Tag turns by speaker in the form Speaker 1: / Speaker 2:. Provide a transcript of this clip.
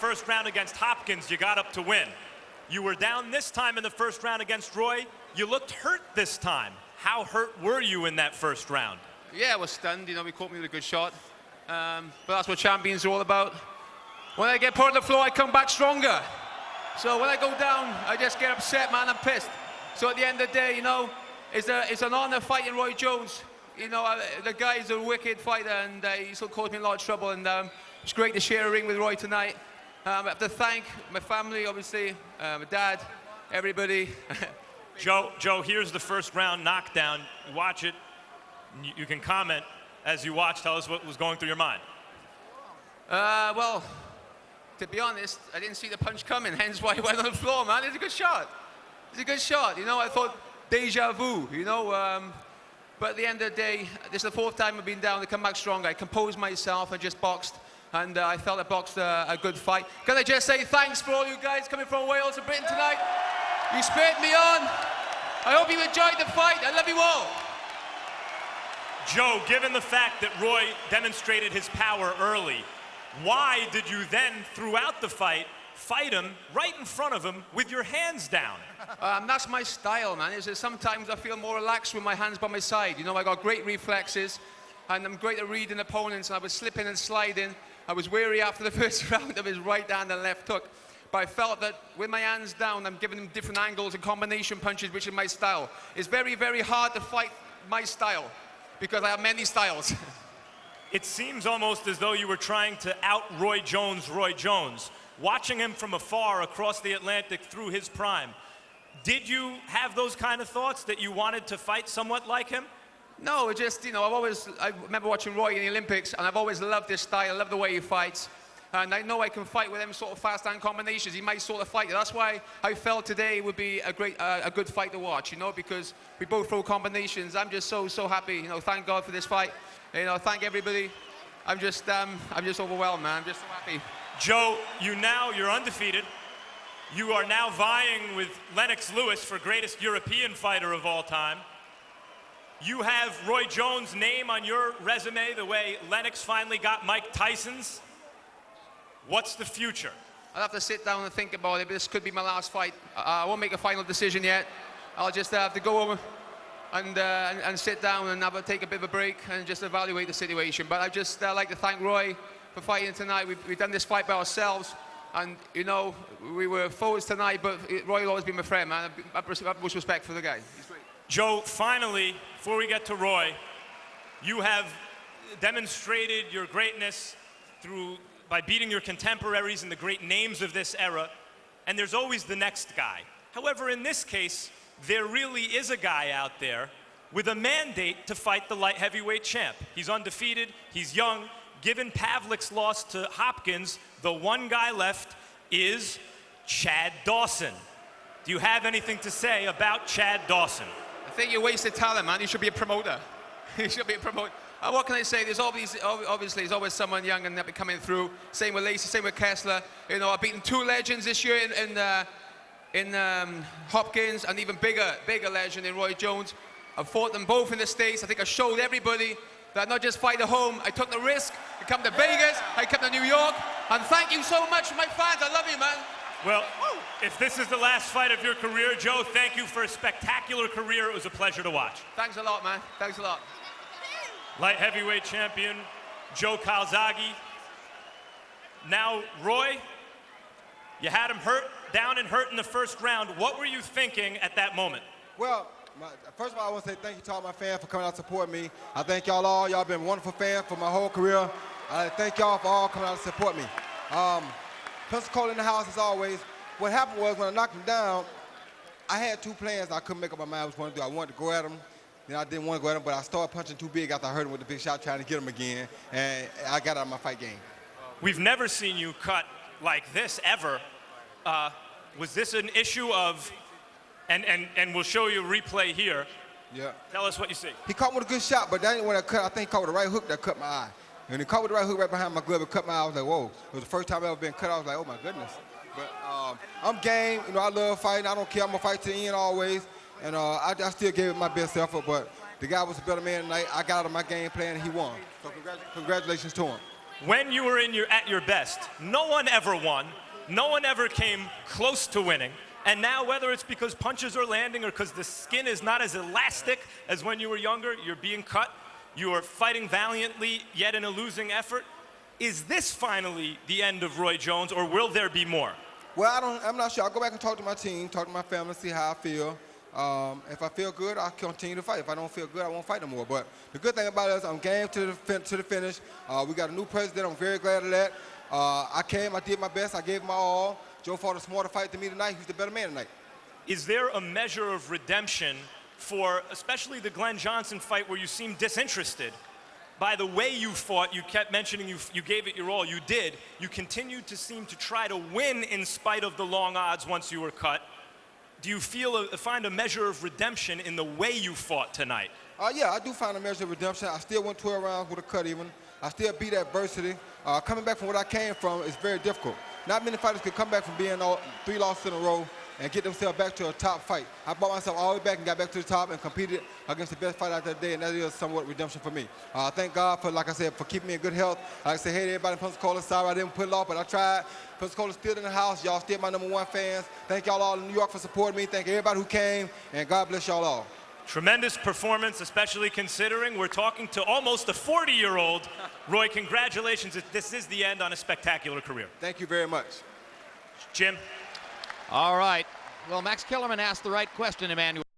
Speaker 1: first round against Hopkins, you got up to win. You were down this time in the first round against Roy. You looked hurt this time. How hurt were you in that first round?
Speaker 2: Yeah, I was stunned. You know, he caught me with a good shot. But that's what champions are all about. When I get put on the floor, I come back stronger. So when I go down, I just get upset, man. I'm pissed. So at the end of the day, you know, it's an honor fighting Roy Jones. You know, the guy's a wicked fighter, and he still caused me a lot of trouble. And it's great to share a ring with Roy tonight. I have to thank my family, obviously, my dad, everybody.
Speaker 1: Joe, here's the first round knockdown. Watch it. You can comment as you watch. Tell us what was going through your mind.
Speaker 2: Well, to be honest, I didn't see the punch coming, hence why he went on the floor, man. It's a good shot. It's a good shot. You know, I thought deja vu, you know. But at the end of the day, this is the fourth time I've been down to come back stronger. I composed myself, I just boxed, and I felt I boxed a good fight. Can I just say thanks for all you guys coming from Wales and Britain tonight? You spurred me on. I hope you enjoyed the fight. I love you all.
Speaker 1: Joe, given the fact that Roy demonstrated his power early, why did you then, throughout the fight him right in front of him with your hands down?
Speaker 2: That's my style, man. Sometimes I feel more relaxed with my hands by my side. You know, I got great reflexes, and I'm great at reading opponents, and I was slipping and sliding. I was wary after the first round of his right hand and left hook. But I felt that with my hands down, I'm giving him different angles and combination punches, which is my style. It's very, very hard to fight my style, because I have many styles.
Speaker 1: It seems almost as though you were trying to out Roy Jones. Watching him from afar across the Atlantic through his prime, did you have those kind of thoughts that you wanted to fight somewhat like him?
Speaker 2: No, it just, you know, I remember watching Roy in the Olympics, and I've always loved his style. I love the way he fights. And I know I can fight with them sort of fast hand combinations. He might sort of fight. That's why I felt today would be a good fight to watch, you know, because we both throw combinations. I'm just so happy, you know, thank God for this fight. You know, thank everybody. I'm just overwhelmed, man. I'm just so happy.
Speaker 1: Joe, you're undefeated. You are now vying with Lennox Lewis for greatest European fighter of all time. You have Roy Jones' name on your resume the way Lennox finally got Mike Tyson's. What's the future?
Speaker 2: I'll have to sit down and think about it, but this could be my last fight. I won't make a final decision yet. I'll just have to go over and sit down and take a bit of a break and just evaluate the situation. But I'd just like to thank Roy for fighting tonight. We've done this fight by ourselves, and you know, we were forwards tonight, but Roy will always be my friend, man. I have much respect for the guy. He's great.
Speaker 1: Joe, finally, before we get to Roy, you have demonstrated your greatness by beating your contemporaries and the great names of this era, and there's always the next guy. However, in this case, there really is a guy out there with a mandate to fight the light heavyweight champ. He's undefeated, he's young. Given Pavlik's loss to Hopkins, the one guy left is Chad Dawson. Do you have anything to say about Chad Dawson?
Speaker 2: I think you wasted talent, man. You should be a promoter. You should be a promoter. What can I say? There's obviously there's always someone young and they're coming through. Same with Lacey, same with Kessler. You know, I've beaten two legends this year in Hopkins, and even bigger legend in Roy Jones. I've fought them both in the States. I think I showed everybody that not just fight at home. I took the risk. I come to Vegas. I come to New York. And thank you so much for my fans. I love you, man.
Speaker 1: Well, if this is the last fight of your career, Joe, thank you for a spectacular career. It was a pleasure to watch.
Speaker 2: Thanks a lot, man. Thanks a lot.
Speaker 1: Light heavyweight champion, Joe Calzaghe. Now, Roy, you had him down and hurt in the first round. What were you thinking at that moment?
Speaker 3: Well, first of all, I want to say thank you to all my fans for coming out to support me. I thank y'all all. Y'all been wonderful fans for my whole career. I thank y'all for all coming out to support me. Pensacola in the house as always. What happened was when I knocked him down, I had two plans I couldn't make up my mind which one to do. I wanted to go at him, then I didn't want to go at him, but I started punching too big after I hurt him with the big shot trying to get him again, and I got out of my fight game.
Speaker 1: We've never seen you cut like this ever. Was this an issue of, and we'll show you a replay here.
Speaker 3: Yeah.
Speaker 1: Tell us what you see.
Speaker 3: He caught me with a good shot, but that ain't when I cut. I think he caught with the right hook that cut my eye. And he caught with the right hook right behind my glove and cut my eye. I was like, whoa. It was the first time I ever been cut. I was like, oh my goodness. But I'm game. You know, I love fighting. I don't care. I'm gonna fight to the end always. And I still gave it my best effort, but the guy was a better man tonight. I got out of my game plan and he won. So congratulations to him.
Speaker 1: when you were at your best, no one ever won. No one ever came close to winning. And now, whether it's because punches are landing or because the skin is not as elastic as when you were younger, you're being cut, you are fighting valiantly, yet in a losing effort. Is this finally the end of Roy Jones, or will there be more?
Speaker 3: Well, I'm not sure. I'll go back and talk to my team, talk to my family, see how I feel. If I feel good, I'll continue to fight. If I don't feel good, I won't fight no more. But the good thing about it is I'm game to the finish. We got a new president. I'm very glad of that. I came, I did my best, I gave my all. Joe fought a smarter fight than me tonight. He's the better man tonight.
Speaker 1: Is there a measure of redemption for especially the Glenn Johnson fight where you seemed disinterested? By the way you fought, you kept mentioning you gave it your all. You did. You continued to seem to try to win in spite of the long odds once you were cut. Do you find a measure of redemption in the way you fought tonight?
Speaker 3: Yeah, I do find a measure of redemption. I still went 12 rounds with a cut even. I still beat adversity. Coming back from what I came from is very difficult. Not many fighters could come back from being 3 losses in a row and get themselves back to a top fight. I brought myself all the way back and got back to the top and competed against the best fighter out that day, and that is somewhat redemption for me. Thank God for, like I said, for keeping me in good health. Like I said, hey to everybody in Pensacola, sorry I didn't put it off, but I tried. Pensacola's still in the house. Y'all still my #1 fans. Thank y'all all in New York for supporting me. Thank everybody who came, and God bless y'all all.
Speaker 1: Tremendous performance, especially considering we're talking to almost a 40-year-old. Roy, congratulations. This is the end on a spectacular career.
Speaker 3: Thank you very much.
Speaker 1: Jim?
Speaker 4: All right. Well, Max Kellerman asked the right question, Emmanuel.